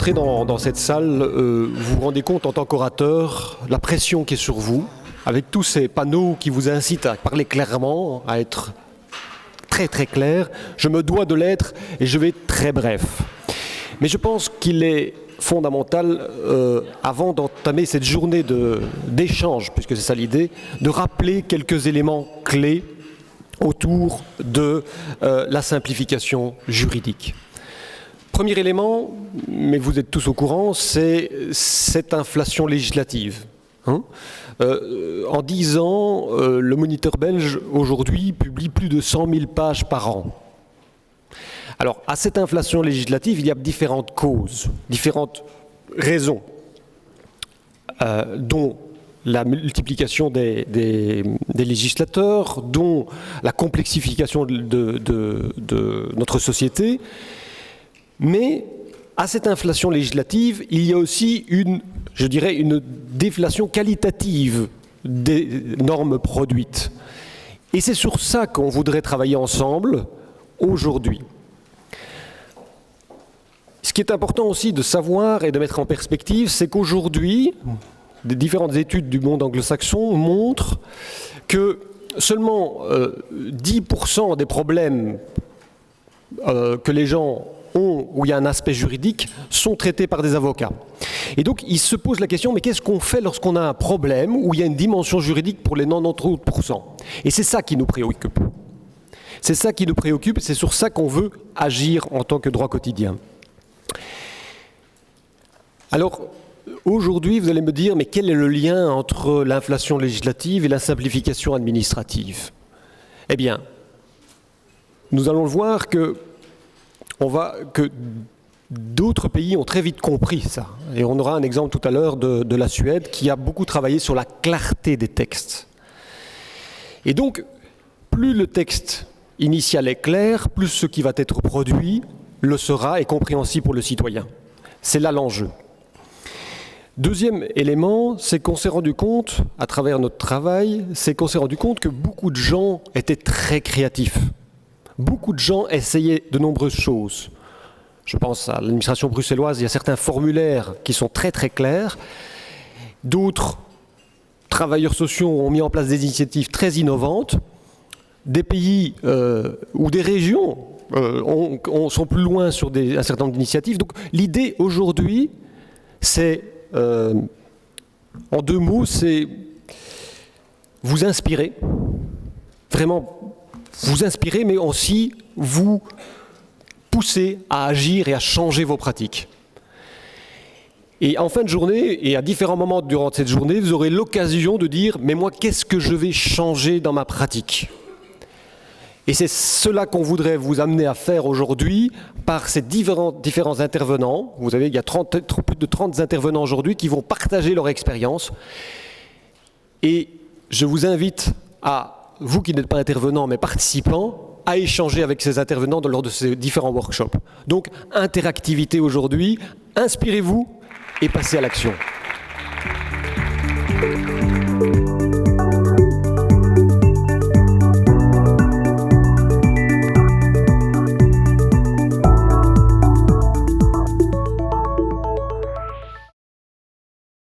entrez dans cette salle, vous vous rendez compte en tant qu'orateur la pression qui est sur vous, avec tous ces panneaux qui vous incitent à parler clairement, à être très très clair. Je me dois de l'être et je vais être très bref. Mais je pense qu'il est fondamental, avant d'entamer cette journée d'échange, puisque c'est ça l'idée, de rappeler quelques éléments clés autour de la simplification juridique. Premier élément, mais vous êtes tous au courant, c'est cette inflation législative. En 10 ans, le Moniteur belge, aujourd'hui, publie plus de 100 000 pages par an. Alors, à cette inflation législative, il y a différentes causes, différentes raisons, dont la multiplication des législateurs, dont la complexification de notre société. Mais à cette inflation législative, il y a aussi une déflation qualitative des normes produites. Et c'est sur ça qu'on voudrait travailler ensemble aujourd'hui. Ce qui est important aussi de savoir et de mettre en perspective, c'est qu'aujourd'hui, des différentes études du monde anglo-saxon montrent que seulement 10% des problèmes que les gens ont, où il y a un aspect juridique, sont traités par des avocats. Et donc, il se pose la question, mais qu'est-ce qu'on fait lorsqu'on a un problème où il y a une dimension juridique pour les 90%? Et c'est ça qui nous préoccupe. C'est ça qui nous préoccupe, c'est sur ça qu'on veut agir en tant que droit quotidien. Alors, aujourd'hui, vous allez me dire, mais quel est le lien entre l'inflation législative et la simplification administrative? Eh bien, nous allons le voir que d'autres pays ont très vite compris ça. Et on aura un exemple tout à l'heure de la Suède qui a beaucoup travaillé sur la clarté des textes. Et donc, plus le texte initial est clair, plus ce qui va être produit le sera et compréhensible pour le citoyen. C'est là l'enjeu. Deuxième élément, c'est qu'on s'est rendu compte, à travers notre travail, c'est qu'on s'est rendu compte que beaucoup de gens étaient très créatifs. Beaucoup de gens essayaient de nombreuses choses. Je pense à l'administration bruxelloise, il y a certains formulaires qui sont très très clairs. D'autres travailleurs sociaux ont mis en place des initiatives très innovantes. Des pays ou des régions sont plus loin sur un certain nombre d'initiatives. Donc l'idée aujourd'hui, c'est, en 2 mots, c'est vous inspirer, vraiment vous inspirer, mais aussi vous pousser à agir et à changer vos pratiques. Et en fin de journée, et à différents moments durant cette journée, vous aurez l'occasion de dire « mais moi, qu'est-ce que je vais changer dans ma pratique ?» Et c'est cela qu'on voudrait vous amener à faire aujourd'hui par ces différents intervenants. Vous savez, il y a plus de 30 intervenants aujourd'hui qui vont partager leur expérience. Et je vous invite à, vous qui n'êtes pas intervenants mais participants, à échanger avec ces intervenants lors de ces différents workshops. Donc, interactivité aujourd'hui, inspirez-vous et passez à l'action.